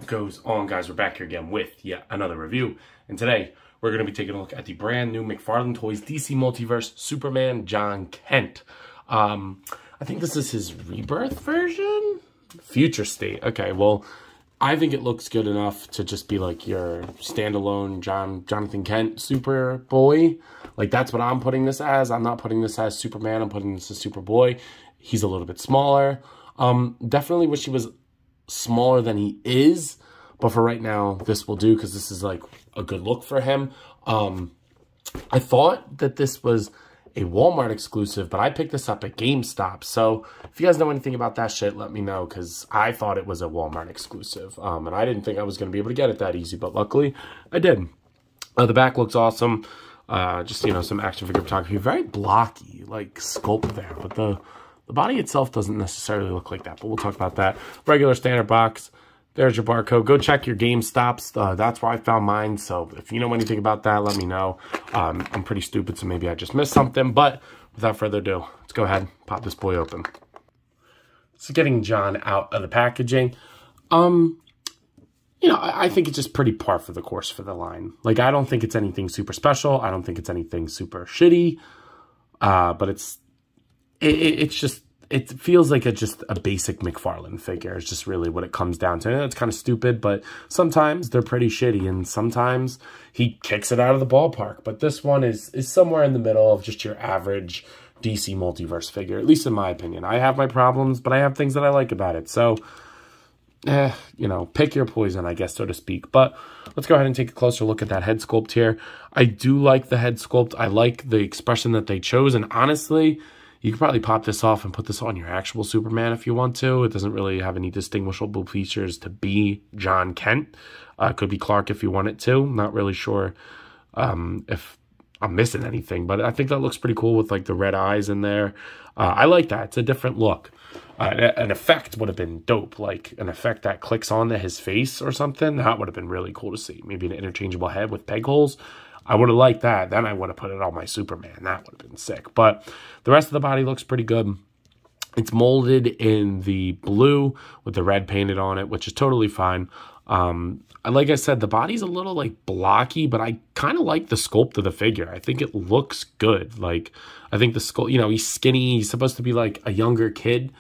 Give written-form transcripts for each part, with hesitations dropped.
Goes on, guys? We're back here again with yet another review, and today we're going to be taking a look at the brand new McFarlane Toys DC Multiverse Superman John Kent. I think this is his rebirth version? Future state. Okay, well, I think it looks good enough to just be like your standalone Jonathan Kent Superboy. Like, that's what I'm putting this as. I'm not putting this as Superman. I'm putting this as Superboy. He's a little bit smaller. Definitely wish he was smaller than he is, but for right now this will do because this is like a good look for him. I thought that this was a Walmart exclusive, but I picked this up at GameStop, so if you guys know anything about that shit, let me know, because I thought it was a Walmart exclusive, and I didn't think I was going to be able to get it that easy, but luckily I did. The back looks awesome. Just, you know, some action figure photography, very blocky, like sculpt there, but the body itself doesn't necessarily look like that, but we'll talk about that. Regular standard box. There's your barcode. Go check your GameStops. That's where I found mine, so if you know anything about that, let me know. I'm pretty stupid, so maybe I just missed something, but without further ado, let's go ahead and pop this boy open. So getting John out of the packaging. You know, I think it's just pretty par for the course for the line. Like, I don't think it's anything super special. I don't think it's anything super shitty, but it's just, it feels like just a basic McFarlane figure. It's just really what it comes down to. And it's kind of stupid, but sometimes they're pretty shitty, and sometimes he kicks it out of the ballpark. But this one is somewhere in the middle of just your average DC Multiverse figure, at least in my opinion. I have my problems, but I have things that I like about it. So, you know, pick your poison, I guess, so to speak. But let's go ahead and take a closer look at that head sculpt here. I do like the head sculpt. I like the expression that they chose, and honestly, you could probably pop this off and put this on your actual Superman if you want to. It doesn't really have any distinguishable features to be John Kent. Could be Clark if you want it to. Not really sure if I'm missing anything, but I think that looks pretty cool with like the red eyes in there. I like that. It's a different look. An effect would have been dope, like an effect that clicks onto his face or something. That would have been really cool to see. Maybe an interchangeable head with peg holes. I would have liked that. Then I would have put it on my Superman. That would have been sick. But the rest of the body looks pretty good. It's molded in the blue with the red painted on it, which is totally fine. Like I said, the body's a little like blocky, but I kind of like the sculpt of the figure. I think it looks good. Like, I think the sculpt, you know, he's skinny. He's supposed to be like a younger kid.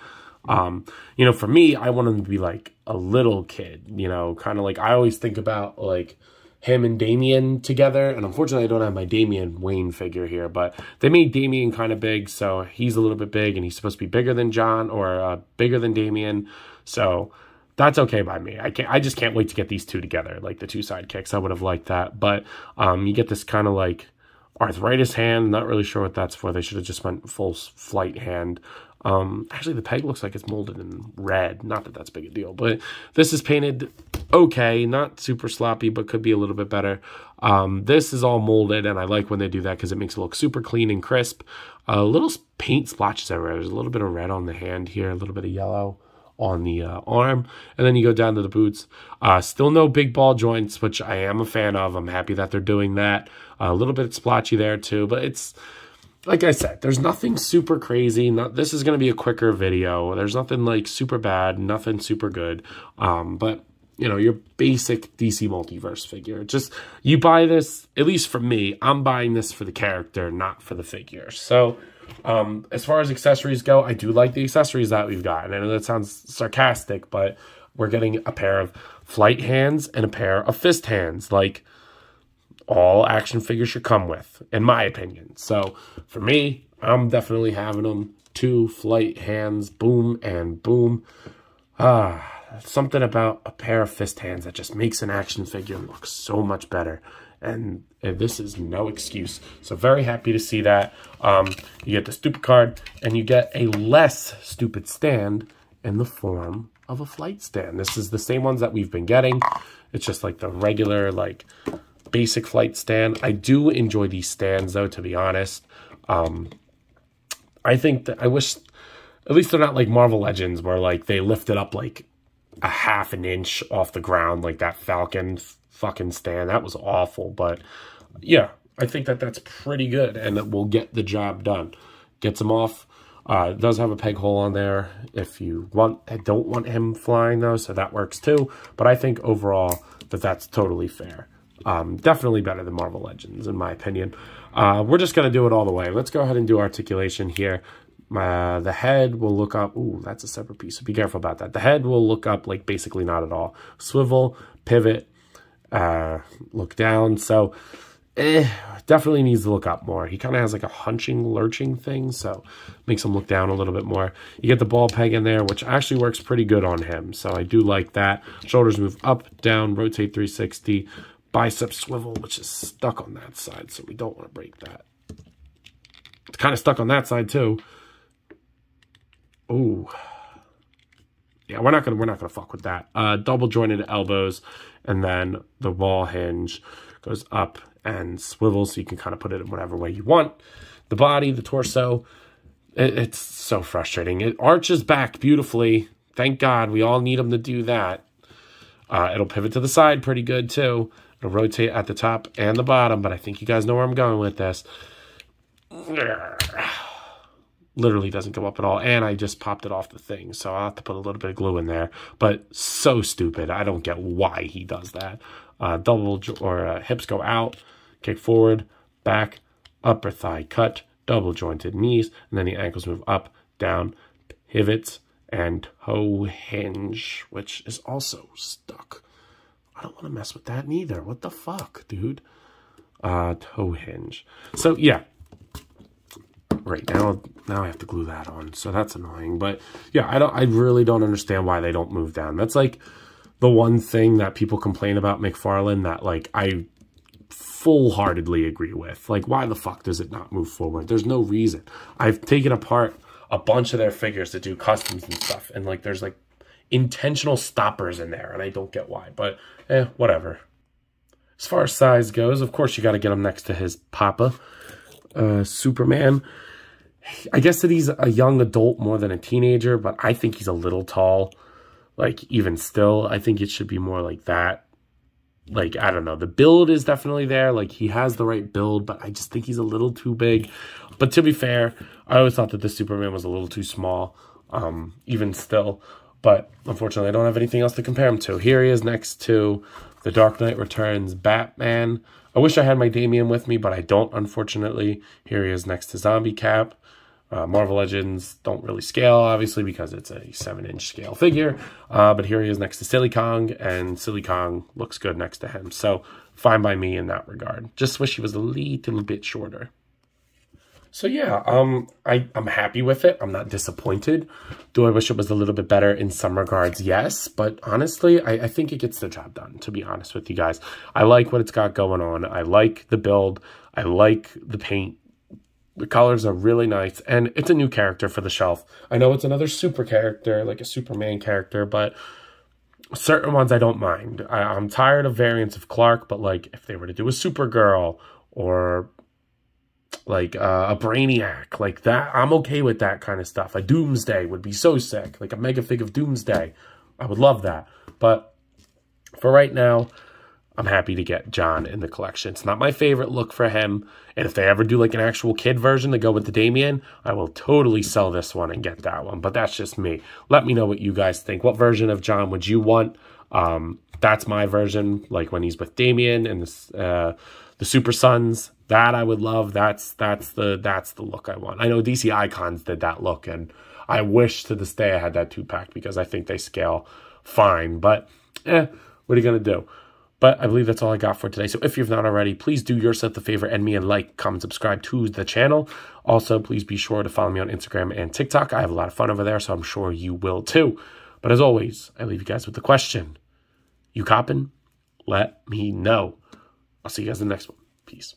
You know, for me, I want him to be like a little kid, you know, kind of like I always think about like him and Damien together, and unfortunately I don't have my Damien Wayne figure here, but they made Damien kind of big, so he's a little bit big, and he's supposed to be bigger than John, or bigger than Damien, so that's okay by me. I just can't wait to get these two together, like the two sidekicks. I would have liked that, but you get this kind of like arthritis hand. Not really sure what that's for. They should have just went full flight hand. Actually, the peg looks like it's molded in red. Not that that's big a deal, but this is painted okay, not super sloppy, but could be a little bit better. This is all molded, and I like when they do that because it makes it look super clean and crisp. Little paint splotches everywhere. There's a little bit of red on the hand here, a little bit of yellow on the arm, and then you go down to the boots. Still no big ball joints, which I am a fan of. I'm happy that they're doing that. A little bit splotchy there too, but it's, like I said, there's nothing super crazy. This is going to be a quicker video. There's nothing like super bad, nothing super good. But, you know, your basic DC Multiverse figure. Just, you buy this, at least for me, I'm buying this for the character, not for the figure. So, as far as accessories go, I do like the accessories that we've got. And I know that sounds sarcastic, but we're getting a pair of flight hands and a pair of fist hands. Like, all action figures should come with, in my opinion. So for me, I'm definitely having them. 2 flight hands, boom and boom. Something about a pair of fist hands that just makes an action figure look so much better. And this is no excuse. So very happy to see that. You get the stupid card, and you get a less stupid stand in the form of a flight stand. This is the same ones that we've been getting. It's just like the regular, like, basic flight stand. I do enjoy these stands, though, to be honest. I think that I wish, at least they're not like Marvel Legends, where like they lift it up like a half an inch off the ground, like that Falcon fucking stand. That was awful, but yeah, I think that that's pretty good, and it will get the job done. Gets them off It does have a peg hole on there if you don't want him flying though, so that works too. But I think overall that's totally fair. Definitely better than Marvel Legends in my opinion. We're just going to do it all the way. Let's go ahead and do articulation here. The head will look up. Ooh, that's a separate piece, so be careful about that. The head will look up like basically not at all. Swivel, pivot, look down. So definitely needs to look up more. He kind of has like a hunching, lurching thing, so makes him look down a little bit more. You get the ball peg in there, which actually works pretty good on him, so I do like that. Shoulders move up, down, rotate 360. Bicep swivel, which is stuck on that side, so we don't want to break that. It's kind of stuck on that side too. Ooh. Yeah, we're not gonna fuck with that. Double jointed elbows, and then the ball hinge goes up and swivels, so you can kind of put it in whatever way you want. The body, the torso, it's so frustrating. It arches back beautifully. Thank God, we all need them to do that. It'll pivot to the side pretty good too. It'll rotate at the top and the bottom, but I think you guys know where I'm going with this. Literally doesn't go up at all, and I just popped it off the thing, so I'll have to put a little bit of glue in there. But so stupid. I don't get why he does that. Hips go out, kick forward, back, upper thigh cut, double jointed knees, and then the ankles move up, down, pivots, and toe hinge, which is also stuck. I don't want to mess with that neither. What the fuck, dude? Toe hinge. So yeah. Right now I have to glue that on, so that's annoying. But yeah, I really don't understand why they don't move down. That's like the one thing that people complain about McFarlane that like I full-heartedly agree with. Like, why the fuck does it not move forward? There's no reason. I've taken apart a bunch of their figures to do customs and stuff, and like there's like intentional stoppers in there, and I don't get why, but whatever. As far as size goes, of course you got to get him next to his papa, Superman. I guess that he's a young adult more than a teenager, but I think he's a little tall. Like, even still, I think it should be more like that. Like, I don't know. The build is definitely there. Like, he has the right build, but I just think he's a little too big. But to be fair, I always thought that the Superman was a little too small, even still. But unfortunately, I don't have anything else to compare him to. Here he is next to The Dark Knight Returns Batman. I wish I had my Damien with me, but I don't, unfortunately. Here he is next to Zombie Cap. Marvel Legends don't really scale, obviously, because it's a 7-inch scale figure. But here he is next to Silly Kong, and Silly Kong looks good next to him. So, fine by me in that regard. Just wish he was a little bit shorter. So, yeah, I'm happy with it. I'm not disappointed. Do I wish it was a little bit better in some regards? Yes. But honestly, I think it gets the job done, to be honest with you guys. I like what it's got going on. I like the build. I like the paint. The colors are really nice, and it's a new character for the shelf. I know it's another super character, like a Superman character, but certain ones I don't mind. I'm tired of variants of Clark, but like if they were to do a Supergirl or like a Brainiac, like that, I'm okay with that kind of stuff. A Doomsday would be so sick, like a mega fig of Doomsday. I would love that. But for right now, I'm happy to get John in the collection. It's not my favorite look for him. And if they ever do like an actual kid version to go with the Damien, I will totally sell this one and get that one. But that's just me. Let me know what you guys think. What version of John would you want? That's my version, like when he's with Damien and the Super Sons. That I would love. That's the look I want. I know DC Icons did that look, and I wish to this day I had that 2-pack because I think they scale fine. But what are you gonna do? But I believe that's all I got for today. So if you've not already, please do yourself the favor and me and like, comment, subscribe to the channel. Also, please be sure to follow me on Instagram and TikTok. I have a lot of fun over there, so I'm sure you will too. But as always, I leave you guys with the question. You coppin'? Let me know. I'll see you guys in the next one. Peace.